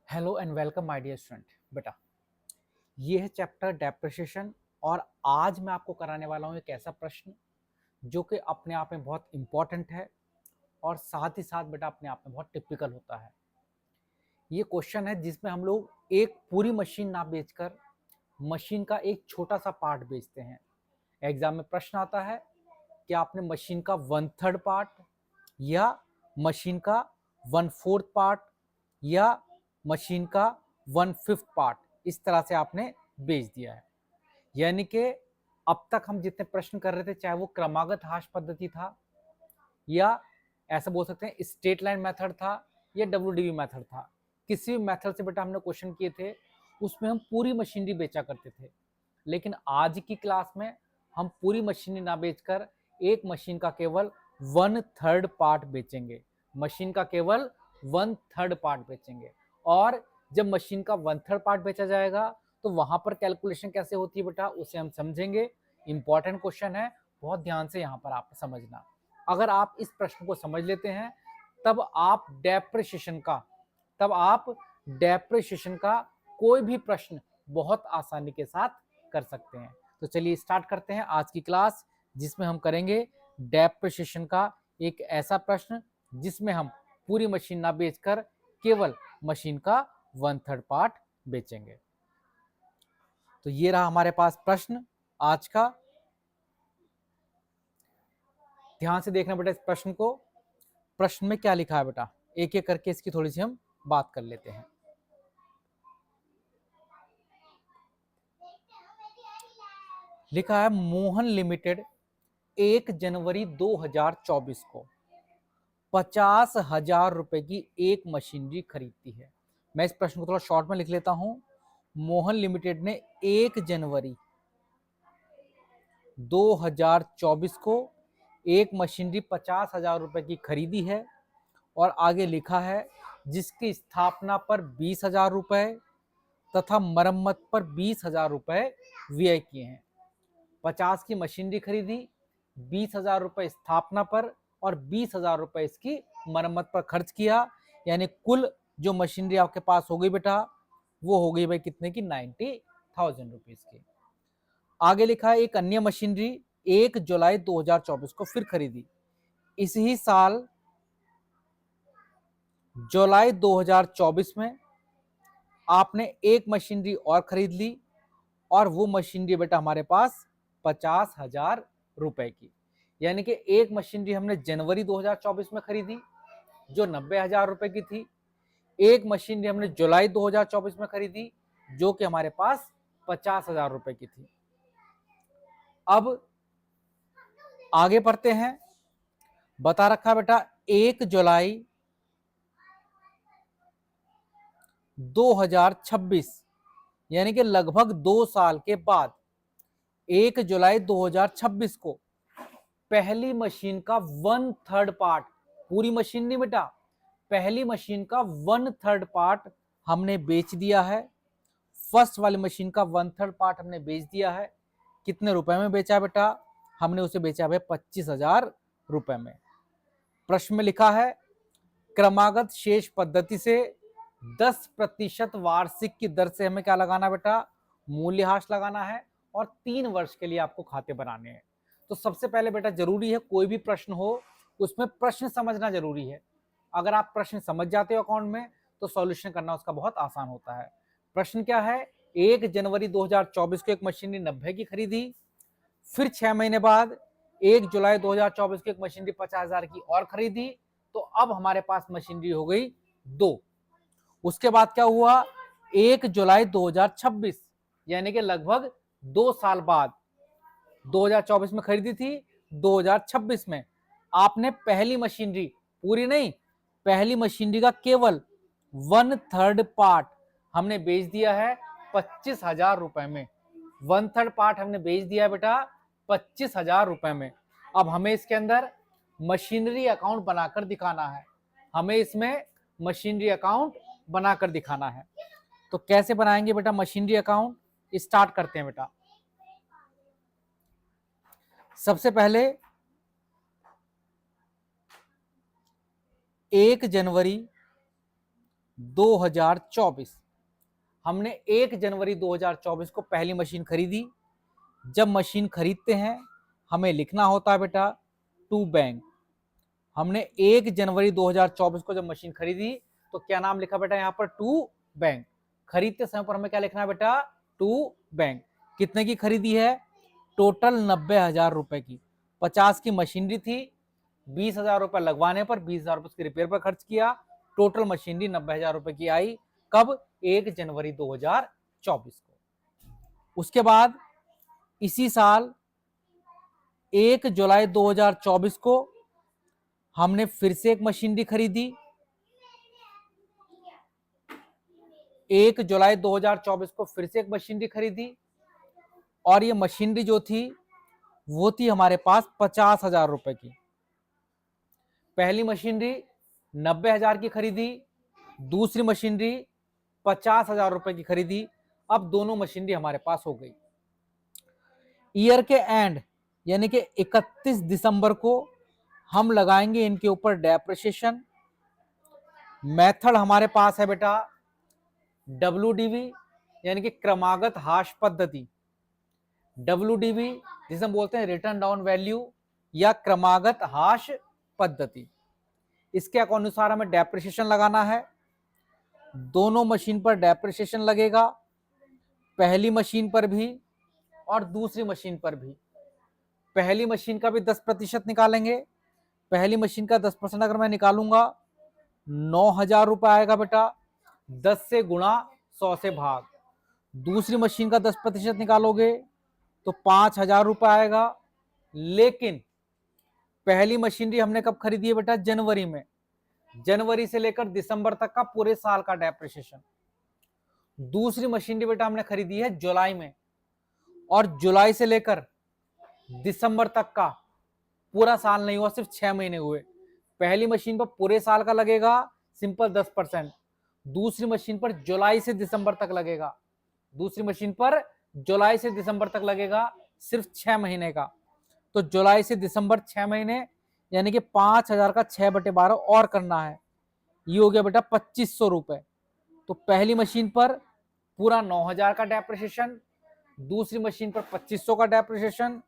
Hello and welcome my dear student. बेटा, ये है चैप्टर डेप्रिसिएशन और आज मैं आपको कराने वाला हूँ एक ऐसा प्रश्न जो कि अपने आप में बहुत इंपॉर्टेंट है और साथ ही साथ बेटा अपने आप में बहुत टिपिकल होता है। ये क्वेश्चन है जिसमें हम लोग एक पूरी मशीन ना बेचकर मशीन का एक छोटा सा पार्ट बेचते हैं। एग्जाम में प्रश्न आता है कि आपने मशीन का 1/3 पार्ट या मशीन का 1/4 पार्ट या मशीन का 1/5 पार्ट इस तरह से आपने बेच दिया है। यानी कि अब तक हम जितने प्रश्न कर रहे थे, चाहे वो क्रमागत ह्रास पद्धति था या ऐसा बोल सकते हैं स्ट्रेट लाइन मेथड था या डब्ल्यूडीवी मेथड था, किसी भी मेथड से बेटा हमने क्वेश्चन किए थे, उसमें हम पूरी मशीनरी बेचा करते थे। लेकिन आज की क्लास में हम पूरी मशीनरी ना बेचकर एक मशीन का केवल 1/3 पार्ट बेचेंगे। मशीन का केवल 1/3 पार्ट बेचेंगे। और जब मशीन का 1/3 पार्ट बेचा जाएगा तो वहां पर कैलकुलेशन कैसे होती है बेटा, उसे हम समझेंगे। इंपॉर्टेंट क्वेश्चन है, बहुत ध्यान से यहाँ पर आप समझना। अगर आप इस प्रश्न को समझ लेते हैं तब आप डेप्रिसिएशन का कोई भी प्रश्न बहुत आसानी के साथ कर सकते हैं। तो चलिए स्टार्ट करते हैं आज की क्लास, जिसमें हम करेंगे डेप्रिसिएशन का एक ऐसा प्रश्न जिसमें हम पूरी मशीन ना बेचकर केवल मशीन का 1/3 पार्ट बेचेंगे। तो ये रहा हमारे पास प्रश्न आज का। ध्यान से देखना बेटा इस प्रश्न को। प्रश्न में क्या लिखा है बेटा, एक एक करके इसकी थोड़ी सी हम बात कर लेते हैं। लिखा है मोहन लिमिटेड 1 जनवरी 2024 को 50,000 रुपए की एक मशीनरी खरीदती है। मैं इस प्रश्न को थोड़ा शॉर्ट में लिख लेता हूं। मोहन लिमिटेड ने 1 जनवरी 2024 को एक मशीनरी 50,000 रुपए की खरीदी है और आगे लिखा है जिसकी स्थापना पर 20,000 रुपए तथा मरम्मत पर 20,000 रुपए व्यय किए हैं। 50 की मशीनरी खरीदी, 20,000 रुपए स्थापना पर और 20,000 रुपए इसकी मरम्मत पर खर्च किया। यानी कुल जो मशीनरी आपके पास हो गई बेटा वो हो गई भाई कितने की, 90,000 रुपीज की। आगे लिखा है एक अन्य मशीनरी 1 जुलाई 2024 को फिर खरीदी। इसी साल जुलाई 2024 में आपने एक मशीनरी और खरीद ली और वो मशीनरी बेटा हमारे पास 50,000 रुपए की। यानी कि एक मशीनरी हमने जनवरी 2024 में खरीदी जो 90,000 रुपए की थी। एक मशीनरी हमने जुलाई 2024 में खरीदी जो कि हमारे पास 50,000 रुपए की थी। अब आगे पढ़ते हैं। बता रखा बेटा 1 जुलाई 2026 यानी कि लगभग 2 साल के बाद 1 जुलाई 2026 को पहली मशीन का 1/3 पार्ट, पूरी मशीन नहीं बेटा, पहली मशीन का 1/3 पार्ट हमने बेच दिया है। फर्स्ट वाली मशीन का 1/3 पार्ट हमने बेच दिया है। कितने रुपए में बेचा बेटा, हमने उसे बेचा है 25,000 रुपए में। प्रश्न में लिखा है क्रमागत शेष पद्धति से 10% वार्षिक की दर से हमें क्या लगाना बेटा, मूल्यह्रास लगाना है और 3 वर्ष के लिए आपको खाते बनाने हैं। तो सबसे पहले बेटा जरूरी है कोई भी प्रश्न हो उसमें प्रश्न समझना जरूरी है। अगर आप प्रश्न समझ जाते हो अकाउंट में तो सॉल्यूशन करना उसका बहुत आसान होता है। प्रश्न क्या है, 1 जनवरी 2024 को एक मशीनरी 90 की खरीदी, फिर 6 महीने बाद 1 जुलाई 2024 को एक मशीनरी 50,000 की और खरीदी, तो अब हमारे पास मशीनरी हो गई 2। उसके बाद क्या हुआ, 1 जुलाई 2026 यानी कि लगभग 2 साल बाद 2024 में खरीदी थी, 2026 में आपने पहली मशीनरी, पूरी नहीं, पहली मशीनरी का केवल 1/3 पार्ट हमने बेच दिया है 25,000 रुपए में। 1/3 पार्ट हमने बेच दिया है बेटा 25,000 रुपए में। अब हमें इसके अंदर मशीनरी अकाउंट बनाकर दिखाना है, हमें इसमें मशीनरी अकाउंट बनाकर दिखाना है। तो कैसे बनाएंगे बेटा मशीनरी अकाउंट, स्टार्ट करते हैं बेटा। सबसे पहले 1 जनवरी 2024 हमने 1 जनवरी 2024 को पहली मशीन खरीदी। जब मशीन खरीदते हैं हमें लिखना होता है बेटा टू बैंक। हमने 1 जनवरी 2024 को जब मशीन खरीदी तो क्या नाम लिखा बेटा यहाँ पर टू बैंक। खरीदते समय पर हमें क्या लिखना है बेटा टू बैंक। कितने की खरीदी है? टोटल 90,000 रुपए की। 50 की मशीनरी थी, 20,000 रुपए लगवाने पर 20,000 रुपए उसके रिपेयर पर खर्च किया। टोटल मशीनरी 90,000 रुपए की आई। कब? 1 जनवरी 2024 को। उसके बाद इसी साल 1 जुलाई 2024 को हमने फिर से एक मशीनरी खरीदी। 1 जुलाई 2024 को फिर से एक मशीनरी खरीदी और ये मशीनरी जो थी वो थी हमारे पास 50,000 रुपए की। पहली मशीनरी 90,000 की खरीदी, दूसरी मशीनरी 50,000 रुपए की खरीदी। अब दोनों मशीनरी हमारे पास हो गई। ईयर के एंड यानी कि 31 दिसंबर को हम लगाएंगे इनके ऊपर डेप्रिसिएशन। मेथड हमारे पास है बेटा WDV यानी कि क्रमागत ह्रास पद्धति। WDV जिसे हम बोलते हैं रिटर्न डाउन वैल्यू या क्रमागत ह्रास पद्धति। इसके अनुसार हमें डेप्रिसिएशन लगाना है। दोनों मशीन पर डेप्रिसिएशन लगेगा, पहली मशीन पर भी और दूसरी मशीन पर भी। पहली मशीन का भी 10% निकालेंगे। पहली मशीन का 10% अगर मैं निकालूंगा 9,000 रुपए आएगा बेटा, 10 से गुणा 100 से भाग। दूसरी मशीन का 10% निकालोगे तो 5,000 रुपए आएगा। लेकिन पहली मशीनरी हमने कब खरीदी है बेटा? जनवरी में। जनवरी से लेकर दिसंबर तक का पूरे साल का डेप्रिसिएशन। दूसरी मशीनरी बेटा हमने खरीदी है जुलाई में और जुलाई से लेकर दिसंबर तक का पूरा साल नहीं हुआ, सिर्फ 6 महीने हुए। पहली मशीन पर पूरे साल का लगेगा सिंपल 10%। दूसरी मशीन पर जुलाई से दिसंबर तक लगेगा। दूसरी मशीन पर जुलाई से दिसंबर तक लगेगा सिर्फ 6 महीने का। तो जुलाई से दिसंबर 6 महीने यानी कि 5,000 का 6/12 और करना है। ये हो गया बेटा 2,500 रुपए। तो पहली मशीन पर पूरा 9,000 का डेप्रिसिएशन, दूसरी मशीन पर 2,500 का डेप्रिसिएशन।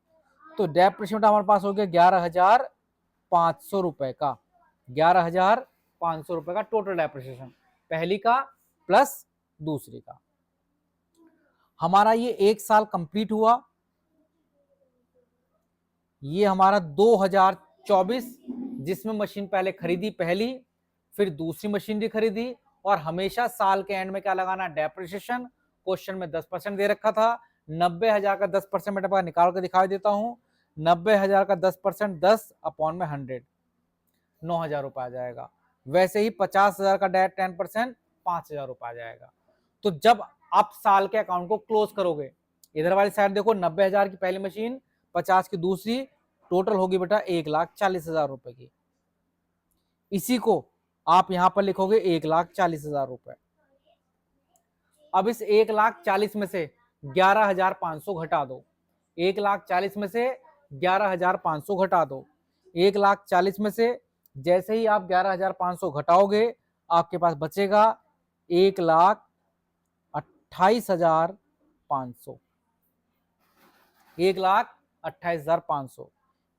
तो डेप्रिसिएशन हमारे पास हो गया 11,500 रुपए का। 11,500 रुपए का टोटल डेप्रिसिएशन, पहली का प्लस दूसरी का। हमारा ये एक साल कंप्लीट हुआ। ये हमारा 2024 जिसमें मशीन पहले खरीदी पहली, फिर दूसरी मशीनरी खरीदी और हमेशा साल के एंड में क्या लगाना? डेप्रिसिएशन। क्वेश्चन में 10% दे रखा था। 90,000 का 10% मैं निकाल कर दिखा देता हूं। 90,000 का 10% 10/100 9,000 रुपए आ जाएगा। वैसे ही 50,000 का 10% 5,000 रुपए आ जाएगा। तो जब आप साल के अकाउंट को क्लोज करोगे, इधर वाली साइड देखो 90,000 की पहली मशीन, 50 की दूसरी, टोटल होगी बेटा 1,40,000 रुपए की। इसी को आप यहां पर लिखोगे 1,40,000 रुपए। अब इस 1,40,000 में से 11,500 घटा दो। 1,40,000 में से 11,500 घटा दो। 1,40,000 में से जैसे ही आप 11,500 घटाओगे आपके पास बचेगा 1,28,500। 1,28,500।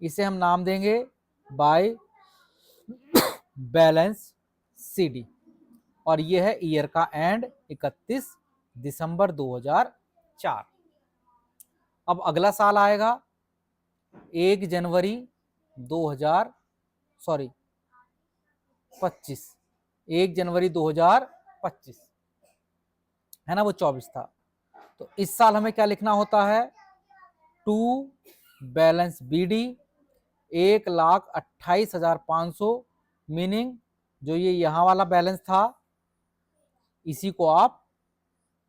इसे हम नाम देंगे बाय बैलेंस CD और ये है ईयर का एंड 31 दिसंबर 2004। अब अगला साल आएगा 1 जनवरी 2025। 1 जनवरी 2025 है ना, वो 24 था। तो इस साल हमें क्या लिखना होता है? टू बैलेंस BD 1,28,500 मीनिंग जो ये यहां वाला बैलेंस था इसी को आप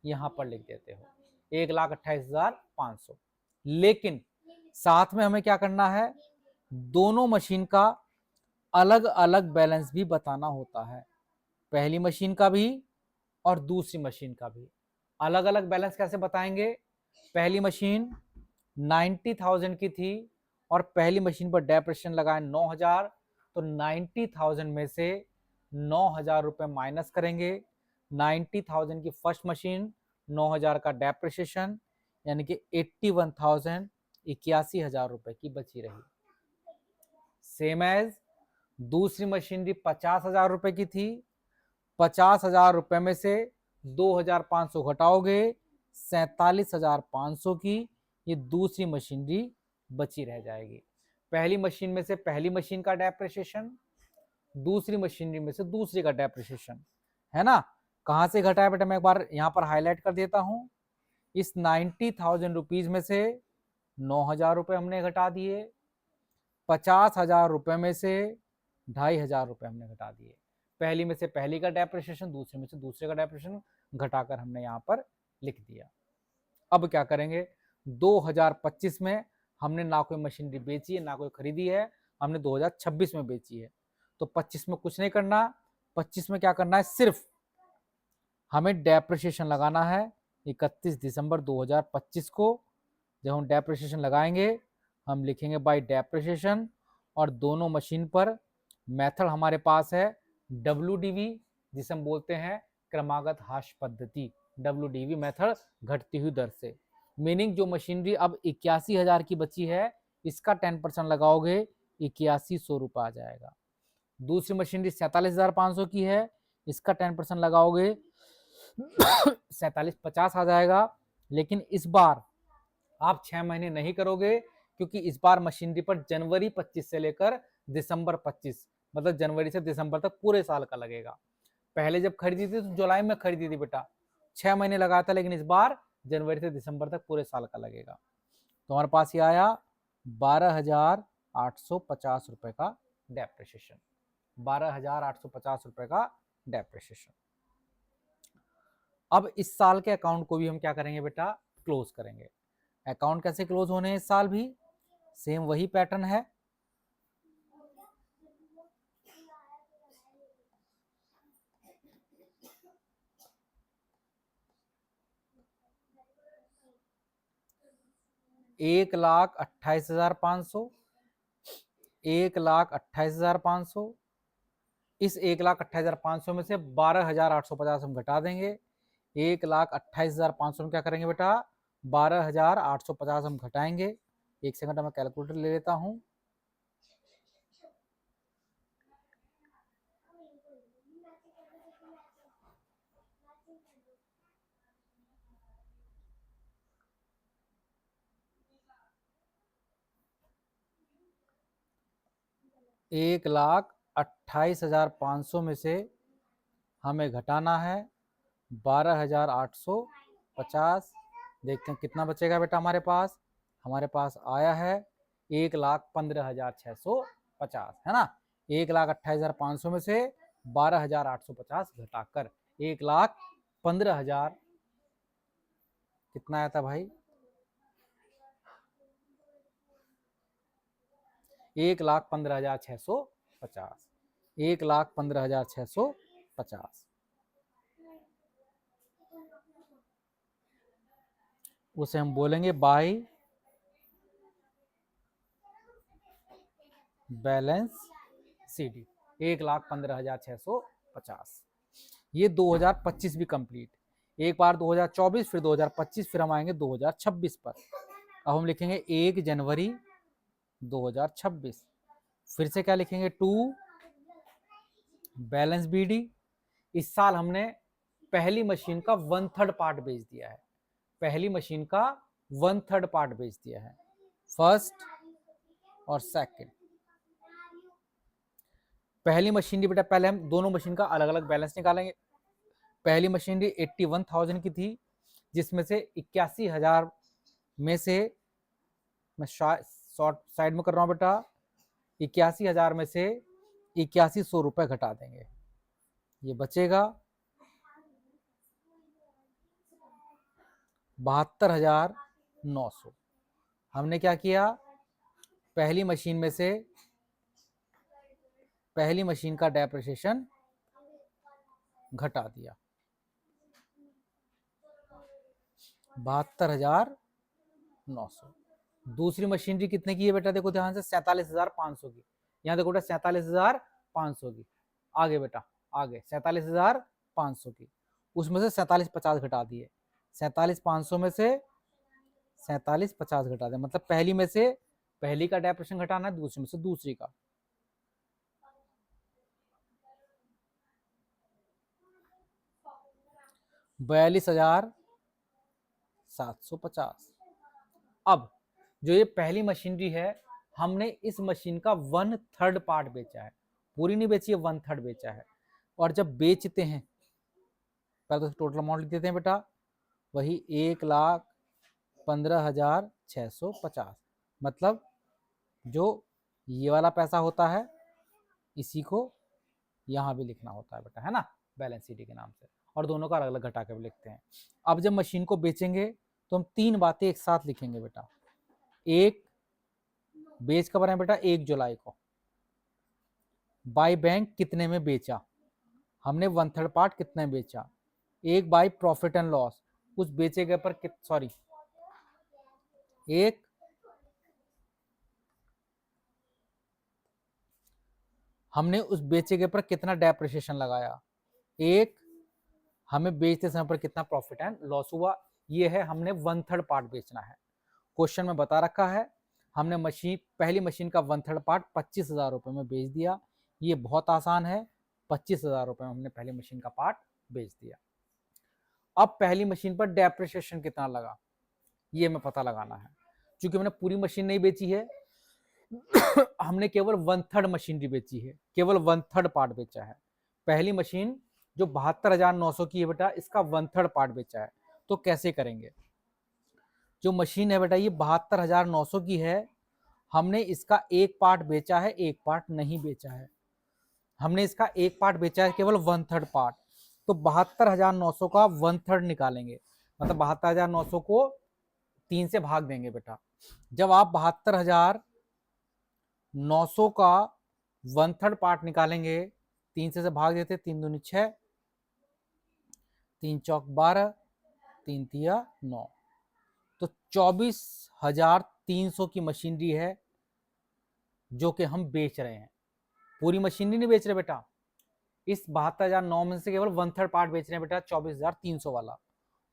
यहां पर लिख देते हो 1,28,500। लेकिन साथ में हमें क्या करना है? दोनों मशीन का अलग अलग बैलेंस भी बताना होता है। पहली मशीन का भी और दूसरी मशीन का भी अलग अलग बैलेंस कैसे बताएंगे? पहली मशीन 90,000 की थी और पहली मशीन पर डेप्रिसिएशन लगाए 9,000। तो 90,000 में से 9,000 रुपए माइनस करेंगे 90,000 की फर्स्ट मशीन, 9,000 का डेप्रिसिएशन, यानी कि 81,000, 81,000 रुपए की बची रही। सेम एज दूसरी मशीनरी 50,000 रुपए की थी, 50,000 रुपए में से 2,500 घटाओगे, 47,500 की ये दूसरी मशीनरी बची रह जाएगी। पहली मशीन में से पहली मशीन का डेप्रिसिएशन, दूसरी मशीनरी में से दूसरी का डेप्रिसिएशन, है ना। कहां से घटा है बेटा, मैं एक बार यहां पर हाईलाइट कर देता हूं। इस 90,000 रुपीज में से 9,000 रुपए हमने घटा दिए, 50,000 रुपए में से 2,500 रुपए हमने घटा दिए। पहली में से पहली का डेप्रिसिएशन, दूसरे में से दूसरे का डेप्रिसिएशन घटाकर हमने यहाँ पर लिख दिया। अब क्या करेंगे, 2025 में हमने ना कोई मशीनरी बेची है ना कोई खरीदी है, हमने 2026 में बेची है। तो 25 में कुछ नहीं करना, 25 में क्या करना है, सिर्फ हमें डेप्रिसिएशन लगाना है 31 दिसंबर 2025 को। जब हम डेप्रिसिएशन लगाएंगे हम लिखेंगे बाय डेप्रिसिएशन, और दोनों मशीन पर मेथड हमारे पास है WDV, जिसे हम बोलते हैं क्रमागत ह्रास पद्धति, WDV मेथड, घटती हुई दर से। मीनिंग जो मशीनरी अब 81,000 की बची है, इसका 10% लगाओगे 8100 रुपये आ जाएगा। दूसरी मशीनरी 47,500 की है, इसका 10% लगाओगे 4750 आ जाएगा। लेकिन इस बार आप 6 महीने नहीं करोगे, क्योंकि इस बार मशीनरी पर जनवरी 25 से लेकर दिसंबर 25, मतलब जनवरी से दिसंबर तक पूरे साल का लगेगा। पहले जब खरीदी थी तो जुलाई में खरीदी थी बेटा, 6 महीने लगाया था, लेकिन इस बार जनवरी से दिसंबर तक पूरे साल का लगेगा। तो हमारे पास ये आया 12,850 रुपए का डेप्रिसिएशन, 12,850 रुपए का डेप्रिसिएशन। अब इस साल के अकाउंट को भी हम क्या करेंगे बेटा, क्लोज करेंगे। अकाउंट कैसे क्लोज होने हैं इस साल भी, सेम वही पैटर्न है। एक लाख 28,500, 1,28,500, इस 1,28,500 में से 12,850 हम घटा देंगे। 1,28,500 में क्या करेंगे बेटा, 12,850 हम घटाएंगे। एक सेकंड मैं कैलकुलेटर ले लेता हूं। एक लाख 28,500 में से हमें घटाना है 12,850। देखते हैं कितना बचेगा बेटा हमारे पास। हमारे पास आया है 1,15,650, है ना। 1,28,500 में से 12,850 घटाकर 1,15,000 कितना आया था भाई, 1,15,650, 1,15,650। उसे हम बोलेंगे बाय बैलेंस CD, 1,15,650। ये 2025 भी कंप्लीट, एक बार 2024, फिर 2025, फिर हम आएंगे 2026 पर। अब हम लिखेंगे 1 जनवरी 2026, फिर से क्या लिखेंगे, 2 बैलेंस BD। इस साल हमने पहली मशीन का 1/3 पार्ट बेच दिया है, पहली मशीन का 1/3 पार्ट बेच दिया है, फर्स्ट और सेकंड। पहली मशीनरी बेटा, पहले हम दोनों मशीन का अलग अलग बैलेंस निकालेंगे। पहली मशीनरी 81,000 की थी, जिसमें से 81,000 में से, मैं शॉर्ट साइड में कर रहा हूं बेटा, 81,000 में से 8100 रुपए घटा देंगे, ये बचेगा 72,900। हमने क्या किया, पहली मशीन में से पहली मशीन का डेप्रिसिएशन घटा दिया, 72,900। दूसरी मशीनरी कितने की है बेटा, देखो ध्यान से, 47,500 की। यहाँ देखो बेटा 47,500 की, आगे बेटा आगे 47,500 की। उसमें से 4750 घटा दिए, 47,500 में से 4750 घटा दिए, मतलब पहली में से पहली का डेप्रिसिएशन घटाना है, दूसरी में से दूसरी का। $42,750। अब जो ये पहली मशीनरी है, हमने इस मशीन का 1/3 पार्ट बेचा है, पूरी नहीं बेची है, 1/3 बेचा है। और जब बेचते हैं, पहले तो टोटल अमाउंट लिख देते हैं बेटा, वही 1,15,650, मतलब जो ये वाला पैसा होता है इसी को यहाँ भी लिखना होता है बेटा, है ना, बैलेंस शीट के नाम से, और दोनों का अलग अलग घटा के भी लिखते हैं। अब जब मशीन को बेचेंगे तो हम 3 बातें एक साथ लिखेंगे बेटा। एक, बेच कब रहे हैं बेटा, 1 जुलाई को। बाय बैंक कितने में बेचा, हमने 1/3 पार्ट कितने में बेचा। एक बाय प्रॉफिट एंड लॉस, उस बेचे गए पर सॉरी, एक हमने उस बेचे गए पर कितना डेप्रिसिएशन लगाया, एक हमें बेचते समय पर कितना प्रॉफिट एंड लॉस हुआ। ये है, हमने 1/3 पार्ट बेचना है। क्वेश्चन में बता रखा है, हमने पहली मशीन का 1/3 पार्ट 25,000 रुपए में बेच दिया। ये बहुत आसान है, 25,000 रुपए में हमने पहली मशीन का पार्ट बेच दिया। अब पहली मशीन पर डेप्रिसिएशन कितना लगा, ये हमें पता लगाना है। क्योंकि मैंने पूरी मशीन नहीं बेची है, हमने केवल 1/3 मशीनरी बेची है, केवल 1/3 पार्ट बेचा है। पहली मशीन जो 72,900 की है बेटा, इसका 1/3 पार्ट बेचा है। तो कैसे करेंगे, जो मशीन है बेटा ये 72,900 की है, हमने इसका एक पार्ट बेचा है, एक पार्ट नहीं बेचा है। हमने इसका एक पार्ट बेचा है, केवल 1/3 पार्ट। तो 72,900 का 1/3 निकालेंगे, मतलब 72,900 को 3 से भाग देंगे बेटा। जब आप 72,900 का 1/3 पार्ट निकालेंगे, 3 से भाग देते, 3 दूनी 6, 3 चौक 12, 3 तिया 9, तो 24,300 की मशीनरी है जो कि हम बेच रहे हैं। पूरी मशीनरी नहीं बेच रहे बेटा, इस 72,900 में से केवल 1/3 पार्ट बेच रहे हैं बेटा, 24,300 वाला।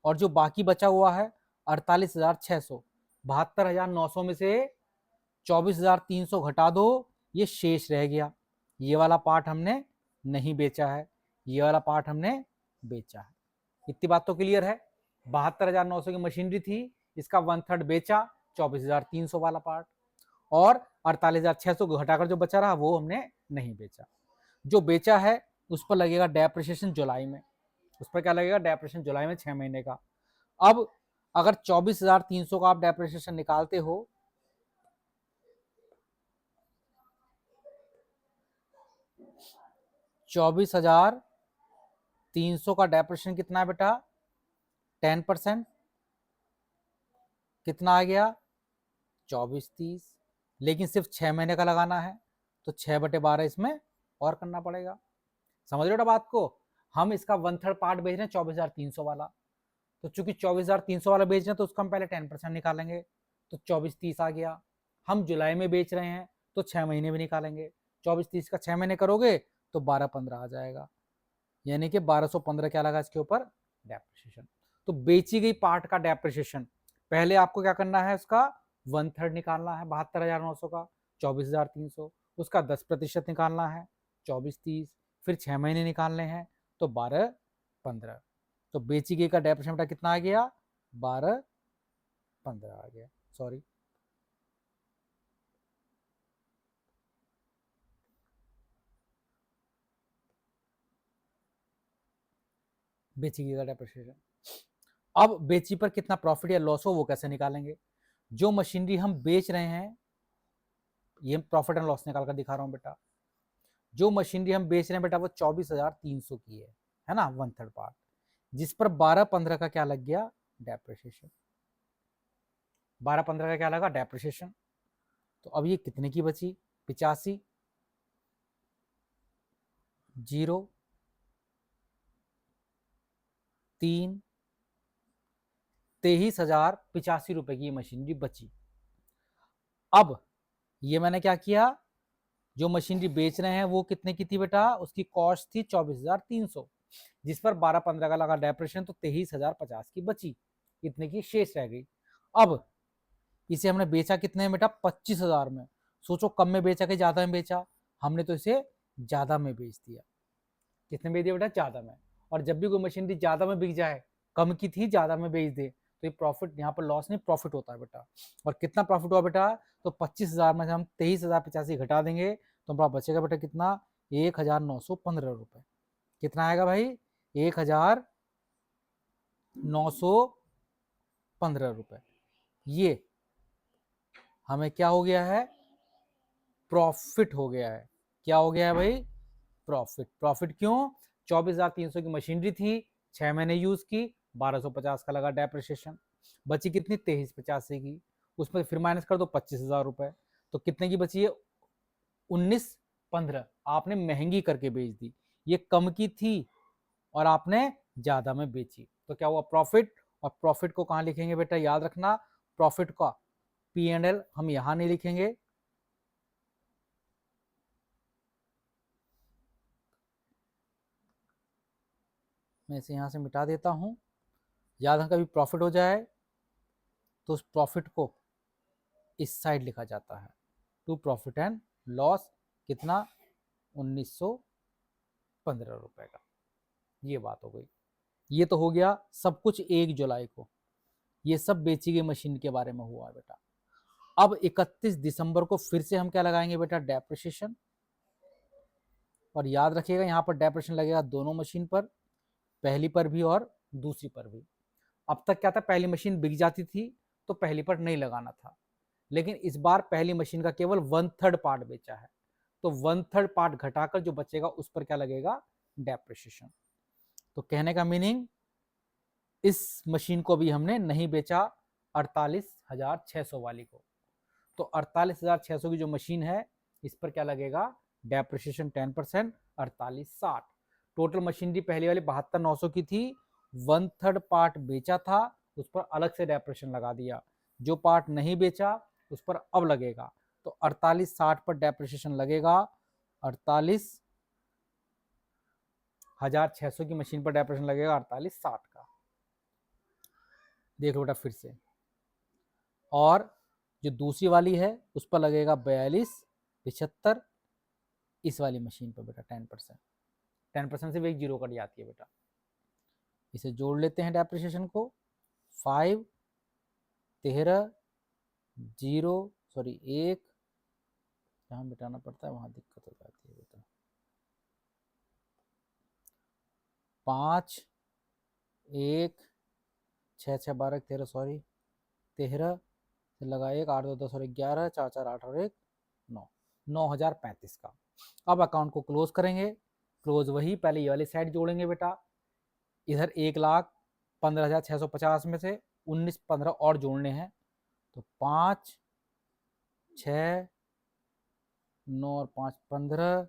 और जो बाकी बचा हुआ है 48,600, 72,900 में से 24,300 घटा दो, ये शेष रह गया। ये वाला पार्ट हमने नहीं बेचा है, ये वाला पार्ट हमने बेचा है। इतनी बात तो क्लियर है। 72,900 की मशीनरी थी, इसका 1/3 बेचा, 24,300 वाला पार्ट, और 48,600 को घटाकर जो बचा रहा वो हमने नहीं बेचा। जो बेचा है उस पर लगेगा डेप्रिसिएशन जुलाई में, उस पर क्या लगेगा, डेप्रिसिएशन जुलाई में 6 महीने का। अब अगर 24,300 का आप डेप्रिसिएशन निकालते हो, 24,300 का डेप्रिसिएशन कितना है बेटा, 10%, कितना आ गया, 24,30, लेकिन सिर्फ 6 महीने का लगाना है, तो 6/12 इसमें और करना पड़ेगा। समझ रहे हो बात को, हम इसका 1/3 पार्ट बेच रहे हैं 24,300 वाला, तो चूंकि 24,300 वाला बेच रहे हैं तो उसका हम पहले 10% निकालेंगे, तो 24,30 आ गया। हम जुलाई में बेच रहे हैं तो 6 महीने भी निकालेंगे, 24,30 का 6 महीने करोगे तो 12,15 आ जाएगा, यानी कि 1,215 क्या लगा इसके ऊपर, डेप्रिसिएशन। तो बेची गई पार्ट का डेप्रिसिएशन पहले आपको क्या करना है, उसका 1/3 निकालना है 72,900 का, 24,300, उसका 10% निकालना है 24,30, फिर 6 महीने निकालने हैं तो 12,15। तो बेची गई का डेप्रिसिएशन कितना आ गया, 12,15 आ गया, सॉरी। बेची गई का डेप्रिसिएशन। अब बेची पर कितना प्रॉफिट या लॉस हो वो कैसे निकालेंगे, जो मशीनरी हम बेच रहे हैं, ये प्रॉफिट एंड लॉस निकाल कर दिखा रहा हूं बेटा। जो मशीनरी हम बेच रहे हैं बेटा वो 24,300 की है ना, 1/3 पार्ट, जिस पर 12,15 का क्या लग गया, डेप्रिसिएशन। 12,15 का क्या लगा, डेप्रिसिएशन। तो अब ये कितने की बची, 85, 0, 3, 23,085 रुपए की ये मशीनरी बची। अब ये मैंने क्या किया, जो मशीनरी बेच रहे हैं वो कितने की थी बेटा, उसकी कॉस्ट थी 24,300, जिस पर 12-15 का लगा डेप्रेशन, तो 23,050 की बची, इतने की शेष रह गई। अब इसे हमने बेचा कितने में बेटा? 25,000 में। सोचो कम में बेचा कि ज्यादा में बेचा? हमने तो इसे ज्यादा में बेच दिया। कितने में बेच दिया बेटा? ज्यादा में। और जब भी कोई मशीनरी ज्यादा में बिक जाए, कम की थी ज्यादा में बेच दे, तो ये प्रॉफिट, यहाँ पर लॉस नहीं प्रॉफिट होता है बेटा। और कितना प्रॉफिट हुआ बेटा? तो 25,000 में से हम 23,085 घटा देंगे तो हमारा बचेगा बेटा कितना? 1,915 रुपए। कितना आएगा भाई? 1,915 रुपए। ये हमें क्या हो गया है? प्रॉफिट हो गया है। क्या हो गया है भाई? प्रॉफिट। प्रॉफिट क्यों? 24,300 की मशीनरी थी, 6 महीने यूज की, 1250 का लगा डेप्रिसिएशन, बची कितनी? 2385 की। उसमें फिर माइनस कर दो 25,000 रुपए, तो कितने की बची है? 1915। आपने महंगी करके बेच दी, ये कम की थी और आपने ज्यादा में बेची, तो क्या हुआ? प्रॉफिट। और प्रॉफिट को कहां लिखेंगे बेटा? याद रखना, प्रॉफिट का पी एंड एल हम यहां नहीं लिखेंगे, मैं इसे यहां से मिटा देता हूं। याद रखना, कभी प्रॉफिट हो जाए तो उस प्रॉफिट को इस साइड लिखा जाता है, टू प्रॉफिट एंड लॉस। कितना? 1915 रुपए का। ये बात हो गई। ये तो हो गया सब कुछ 1 जुलाई को, ये सब बेची गई मशीन के बारे में हुआ बेटा। अब 31 दिसंबर को फिर से हम क्या लगाएंगे बेटा? डेप्रिसिएशन। और याद रखिएगा यहाँ पर डेप्रिसिएशन लगेगा दोनों मशीन पर, पहली पर भी और दूसरी पर भी। अब तक क्या था? पहली मशीन बिक जाती थी तो पहली पर नहीं लगाना था, लेकिन इस बार पहली मशीन का केवल 1/3 पार्ट बेचा है, तो 1/3 पार्ट घटाकर जो बचेगा उस पर क्या लगेगा? डेप्रिसिएशन। तो कहने का मीनिंग, इस मशीन को भी हमने नहीं बेचा 48,600 वाली को, तो 48,600 की जो मशीन है इस पर क्या लगेगा? डेप्रिसिएशन 10%, 48,60। टोटल मशीनरी पहले वाली 72,900 की थी, 1/3 पार्ट बेचा था, उस पर अलग से डेप्रिसिएशन लगा दिया। जो पार्ट नहीं बेचा उस पर अब लगेगा, तो 48,60 पर डेप्रिसिएशन लगेगा। 48,600 की मशीन पर डेप्रिसिएशन लगेगा 48,60 का। देख लो बेटा फिर से। और जो दूसरी वाली है उस पर लगेगा 42,75 इस वाली मशीन पर बेटा 10%। 10% से भी एक जीरो कट जाती है बेटा। इसे जोड़ लेते हैं डेप्रिसिएशन को। 5, 13, 0, सॉरी 1, जहाँ मिटाना पड़ता है वहां दिक्कत हो जाती है बेटा। 5, 1, 6, 6, 12, 13, सॉरी 13 से लगा 1, 8, 2, 10 और 11, 4, 4, 8 और 1, 9, 9,035 का। अब अकाउंट को क्लोज करेंगे। क्लोज वही, पहले ये वाली साइड जोड़ेंगे बेटा। इधर 1,15,650 में से 19-15 और जोड़ने हैं, तो 5, 6, 9 और 5, 15।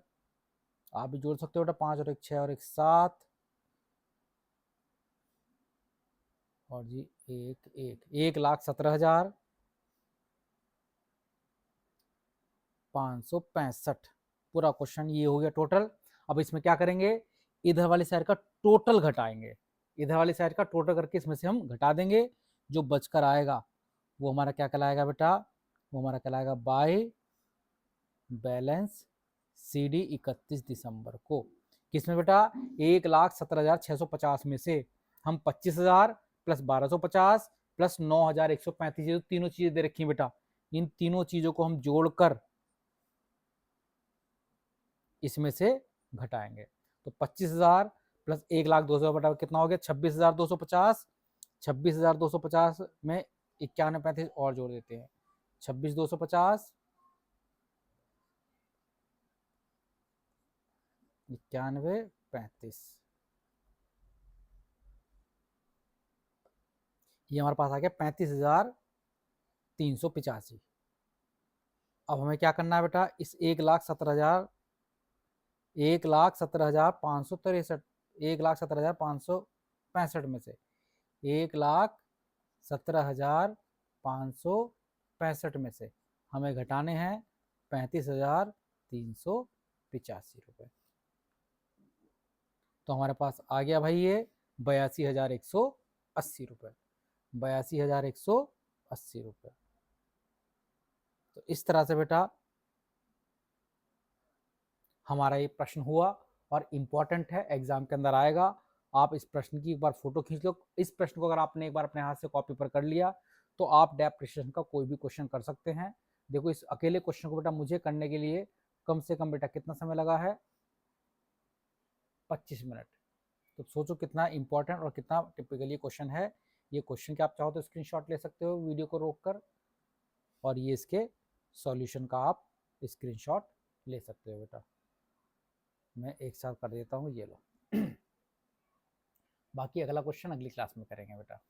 आप भी जोड़ सकते हो बेटा, 5 और 1, 6 और 1, 7, और जी 1,17,565। पूरा क्वेश्चन ये हो गया टोटल। अब इसमें क्या करेंगे? इधर वाली साइड का टोटल घटाएंगे, इधर वाली साइड का टोटल करके इसमें से हम घटा देंगे। जो बचकर आएगा वो हमारा क्या कहलाएगा बेटा? वो हमारा कहलाएगा बाय बैलेंस सी डी 31 दिसंबर को। किसमें बेटा? 1,17,650 में से हम 25,000 प्लस 1,250 प्लस 9,135, ये तीनों चीजें दे रखी हैं बेटा, इन तीनों चीजों को हम जोड़कर इसमें से घटाएंगे। तो 25,000 प्लस 1,02,000 बटा कितना हो गया? 26,250। 26,250 में 91,35 और जोड़ देते हैं, 26,250, 91,35, ये हमारे पास आ गया 35,385। अब हमें क्या करना है बेटा? इस 1,17,563, 1,17,565 में से 1,17,565 में से हमें घटाने हैं 35,385 रुपए। तो हमारे पास आ गया भाई ये 82,180 रुपये, 82,180 रुपये। तो इस तरह से बेटा हमारा ये प्रश्न हुआ और इम्पॉर्टेंट है, एग्जाम के अंदर आएगा। आप इस प्रश्न की एक बार फोटो खींच लो। इस प्रश्न को अगर आपने एक बार अपने हाथ से कॉपी पर कर लिया तो आप डेप्रिसिएशन का कोई भी क्वेश्चन कर सकते हैं। देखो इस अकेले क्वेश्चन को बेटा मुझे करने के लिए कम से कम बेटा कितना समय लगा है, 25 मिनट। तो सोचो कितना इंपॉर्टेंट और कितना टिपिकली क्वेश्चन है। ये क्वेश्चन के आप चाहो तो स्क्रीनशॉट ले सकते हो वीडियो को रोककर, और ये इसके सॉल्यूशन का आप स्क्रीनशॉट ले सकते हो बेटा। मैं एक साथ कर देता हूँ, ये लो। बाकी अगला क्वेश्चन अगली क्लास में करेंगे बेटा।